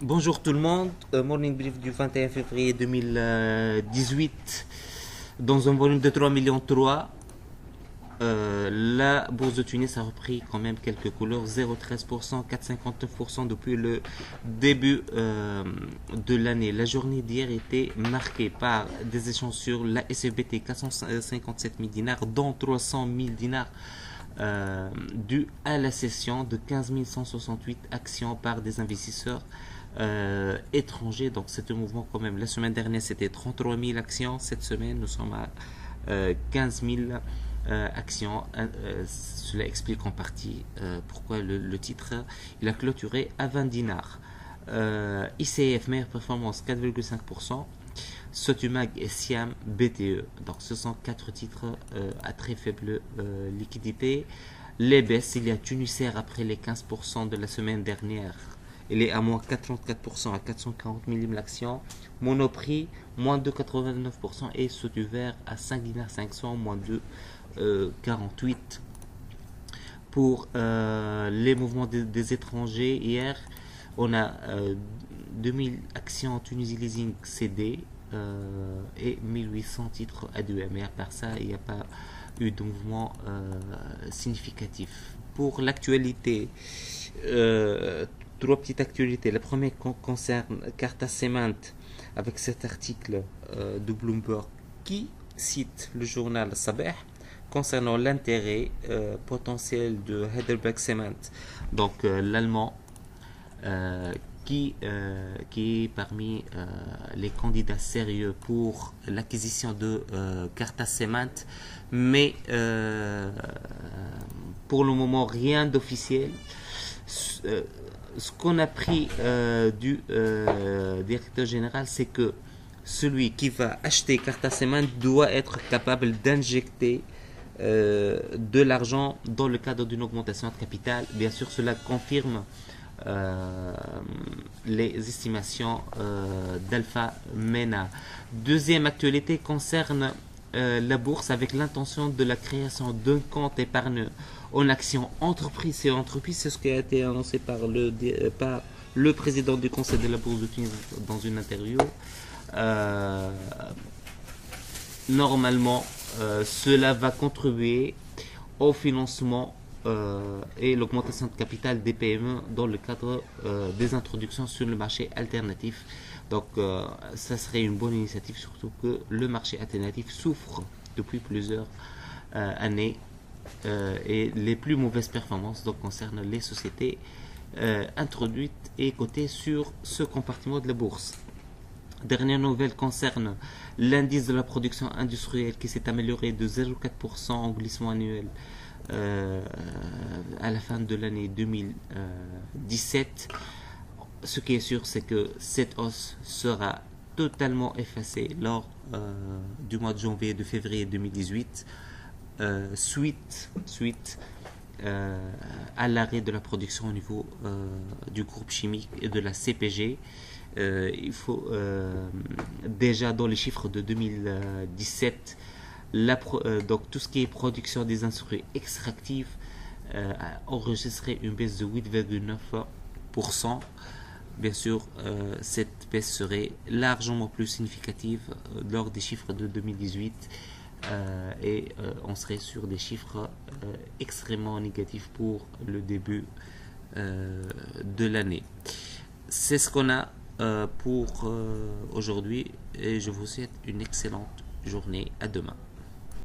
Bonjour tout le monde, Morning Brief du 21 février 2018 dans un volume de 3 millions 3. La bourse de Tunis a repris quand même quelques couleurs, 0,13%, 4,59% depuis le début de l'année. La journée d'hier était marquée par des échanges sur la SFBT, 457 000 dinars, dont 300 000 dinars dû à la cession de 15 168 actions par des investisseurs étrangers. Donc c'est un mouvement quand même. La semaine dernière c'était 33 000 actions. Cette semaine nous sommes à 15 000 actions. Cela explique en partie pourquoi le titre il a clôturé à 20 dinars. ICF meilleure performance 4,5%. Sotumag et Siam BTE. Donc ce sont quatre titres à très faible liquidité. Les baisses, il y a Tunisair après les 15% de la semaine dernière. Il est à moins 44% à 440 000 l'action. Monoprix, moins 2,89% et Sotuver à 5 dinars 500, moins 2,48. Pour les mouvements des étrangers, hier, on a 2000 actions en Tunisie Leasing CD et 1800 titres A2M. Mais à part ça, il n'y a pas eu de mouvement significatif. Pour l'actualité, trois petites actualités. La première concerne Carta Cement avec cet article de Bloomberg qui cite le journal Sabah concernant l'intérêt potentiel de Heidelberg Cement, donc l'allemand qui est parmi les candidats sérieux pour l'acquisition de Carta Cement, mais pour le moment rien d'officiel. Ce qu'on a pris du directeur général, c'est que celui qui va acheter Carta Cement doit être capable d'injecter de l'argent dans le cadre d'une augmentation de capital. Bien sûr, cela confirme les estimations d'Alpha Mena. Deuxième actualité concerne la bourse avec l'intention de la création d'un compte épargne en action entreprise et entreprise. C'est ce qui a été annoncé par le président du conseil de la bourse de Tunis dans une interview. Normalement, cela va contribuer au financement et l'augmentation de capital des PME dans le cadre des introductions sur le marché alternatif. Donc, ça serait une bonne initiative, surtout que le marché alternatif souffre depuis plusieurs années et les plus mauvaises performances donc, concernent les sociétés introduites et cotées sur ce compartiment de la bourse. Dernière nouvelle concerne l'indice de la production industrielle qui s'est amélioré de 0,4% en glissement annuel à la fin de l'année 2017. Ce qui est sûr, c'est que cette hausse sera totalement effacée lors du mois de janvier et de février 2018, suite à l'arrêt de la production au niveau du groupe chimique et de la CPG. Il faut déjà dans les chiffres de 2017, donc tout ce qui est production des industries extractives a enregistré une baisse de 8,9%. Bien sûr, cette baisse serait largement plus significative lors des chiffres de 2018 et on serait sur des chiffres extrêmement négatifs pour le début de l'année. C'est ce qu'on a pour aujourd'hui et je vous souhaite une excellente journée. À demain.